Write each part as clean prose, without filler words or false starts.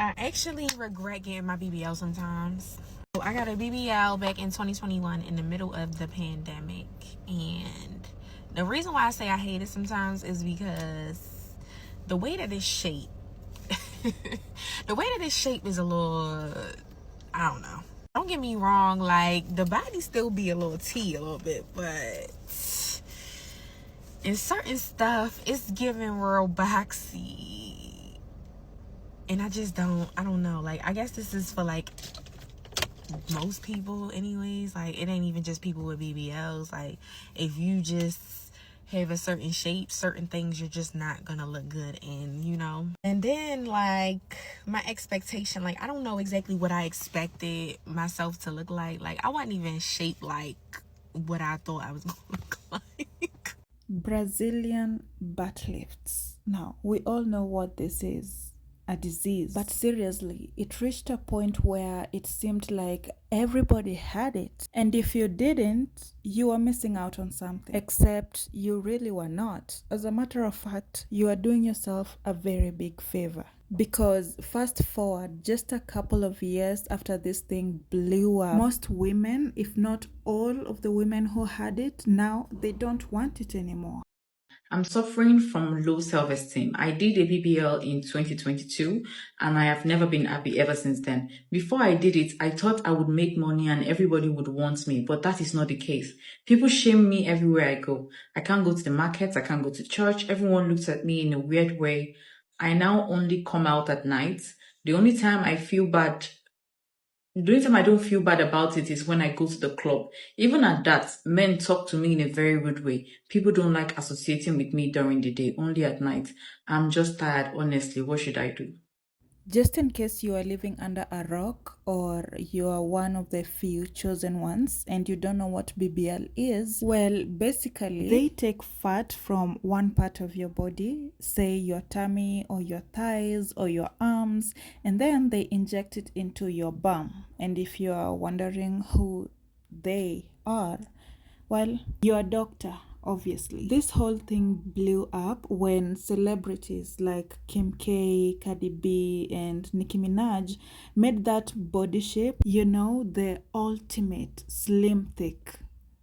I actually regret getting my BBL sometimes. I got a BBL back in 2021 in the middle of the pandemic. And the reason why I say I hate it sometimes is because the way that it's shaped, is a little, I don't know. Don't get me wrong, like, the body still be a little T a little bit, but in certain stuff, it's giving real boxy. And I don't know. Like, I guess this is for, like, most people anyways. Like, it ain't even just people with BBLs. Like, if you just have a certain shape, certain things you're just not gonna look good in, you know. And then, like, my expectation, like, I don't know exactly what I expected myself to look like. Like, I wasn't even shaped like what I thought I was gonna look like. Brazilian butt lifts. Now, we all know what this is. A disease. But seriously, it reached a point where it seemed like everybody had it. And if you didn't, you were missing out on something. Except you really were not. As a matter of fact, you are doing yourself a very big favor. Because fast forward just a couple of years after this thing blew up, most women, if not all of the women who had it, now they don't want it anymore. I'm suffering from low self-esteem. I did a BBL in 2022 and I have never been happy ever since then. Before I did it, I thought I would make money and everybody would want me, but that is not the case. People shame me everywhere I go. I can't go to the markets, I can't go to church. Everyone looks at me in a weird way. I now only come out at night. The only time I feel bad The only time I don't feel bad about it is when I go to the club. Even at that, men talk to me in a very rude way. People don't like associating with me during the day, only at night. I'm just tired, honestly. What should I do? Just in case you are living under a rock or you are one of the few chosen ones and you don't know what BBL is, well, basically, they take fat from one part of your body, say your tummy or your thighs or your arms, and then they inject it into your bum. And if you are wondering who they are, well, your doctor, obviously. This whole thing blew up when celebrities like Kim K, Cardi B, and Nicki Minaj made that body shape, you know, the ultimate slim thick.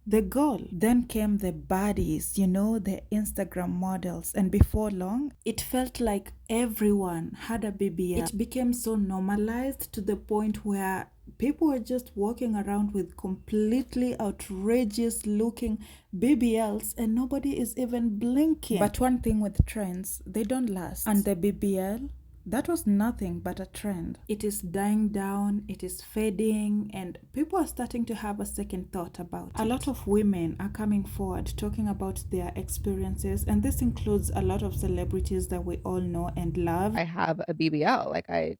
The goal. Then came the baddies, you know, the Instagram models. And before long, it felt like everyone had a BBL. It became so normalized to the point where people were just walking around with completely outrageous looking BBLs and nobody is even blinking. But one thing with trends, they don't last. And the BBL, that was nothing but a trend. It is dying down, it is fading, and people are starting to have a second thought about it. A lot of women are coming forward talking about their experiences, and this includes a lot of celebrities that we all know and love. I have a BBL. Like, I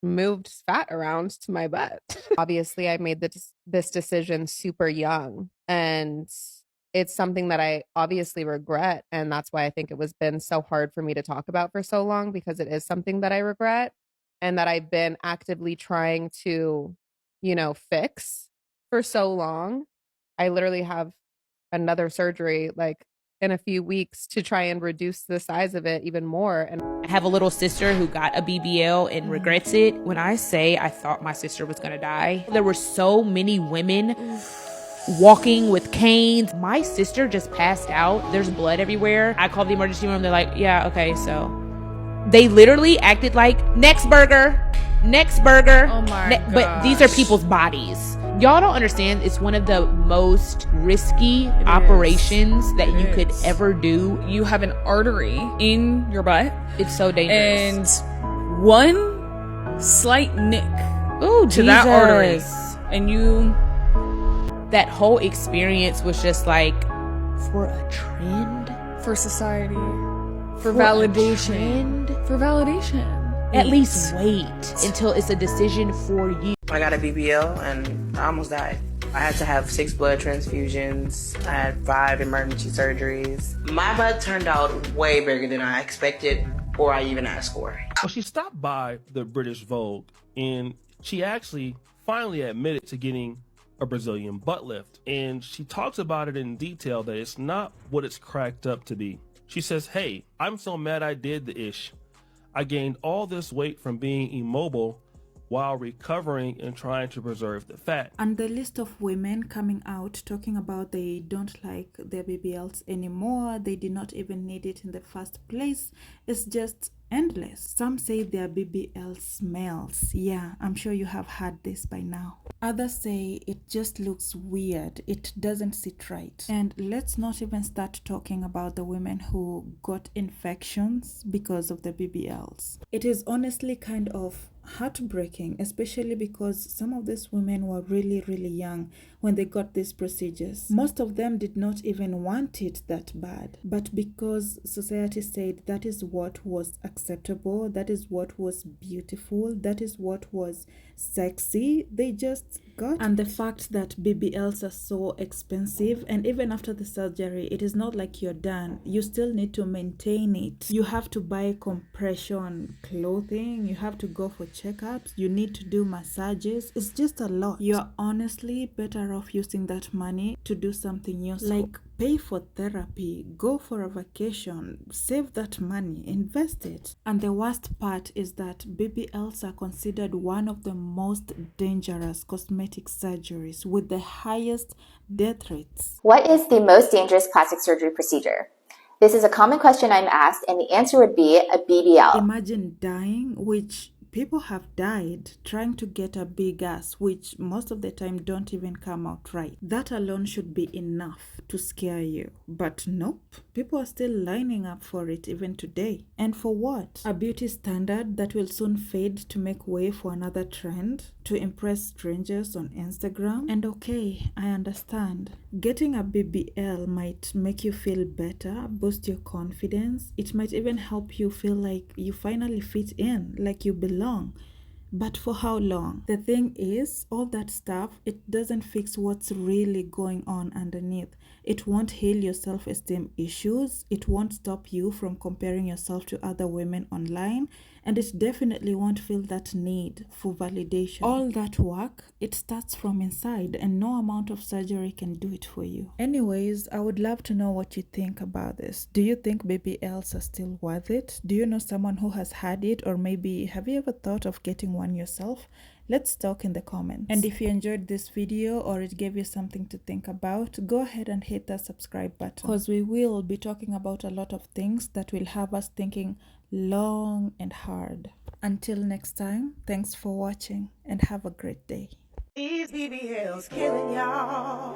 moved fat around to my butt. Obviously, I made this decision super young, and it's something that I obviously regret. And that's why I think it was been so hard for me to talk about for so long, because it is something that I regret and that I've been actively trying to, fix for so long. I literally have another surgery like in a few weeks to try and reduce the size of it even more. And I have a little sister who got a BBL and regrets it. When I say I thought my sister was gonna die, there were so many women walking with canes. My sister just passed out. There's blood everywhere. I called the emergency room. They're like, yeah, okay, so. They literally acted like, next burger. Oh my God. But these are people's bodies. Y'all don't understand. It's one of the most risky operations that you could ever do. You have an artery in your butt. It's so dangerous. And one slight nick to that artery. And that whole experience was just like, for a trend? For society. For validation. For validation. At least wait until it's a decision for you. I got a BBL and I almost died. I had to have 6 blood transfusions. I had 5 emergency surgeries. My butt turned out way bigger than I expected or I even asked for. Well, she stopped by the British Vogue and she actually finally admitted to getting a Brazilian butt lift. And she talks about it in detail that it's not what it's cracked up to be. She says, hey, I'm so mad I did the ish. I gained all this weight from being immobile while recovering and trying to preserve the fat. And the list of women coming out talking about they don't like their BBLs anymore, they did not even need it in the first place, is just endless. Some say their BBL smells. Yeah, I'm sure you have heard this by now. Others say it just looks weird, it doesn't sit right. And let's not even start talking about the women who got infections because of the BBLs. It is honestly kind of heartbreaking, especially because some of these women were really young when they got these procedures. Most of them did not even want it that bad, but because society said that is what was acceptable, that is what was beautiful, that is what was sexy, they just got it. And the fact that BBLs are so expensive, and even after the surgery it is not like you're done, you still need to maintain it. You have to buy compression clothing, you have to go for checkups, you need to do massages. It's just a lot. You're honestly better off using that money to do something useful, like pay for therapy, go for a vacation, save that money, invest it. And the worst part is that BBLs are considered one of the most dangerous cosmetic surgeries with the highest death rates. What is the most dangerous plastic surgery procedure? This is a common question I'm asked, and the answer would be a BBL. Imagine dying, which people have died trying to get a big ass, which most of the time don't even come out right. That alone should be enough to scare you. But nope, people are still lining up for it even today. And for what? A beauty standard that will soon fade to make way for another trend to impress strangers on Instagram. And okay, I understand. Getting a BBL might make you feel better, boost your confidence. It might even help you feel like you finally fit in, like you belong. But for how long? The thing is, all that stuff, it doesn't fix what's really going on underneath. It won't heal your self-esteem issues. It won't stop you from comparing yourself to other women online. And it definitely won't feel that need for validation. All that work, it starts from inside, and no amount of surgery can do it for you. Anyways, I would love to know what you think about this. Do you think BBLs are still worth it? Do you know someone who has had it, or maybe have you ever thought of getting one yourself? Let's talk in the comments. And if you enjoyed this video or it gave you something to think about, go ahead and hit that subscribe button, because we will be talking about a lot of things that will have us thinking long and hard. Until next time, thanks for watching and have a great day. These BBLs killing y'all.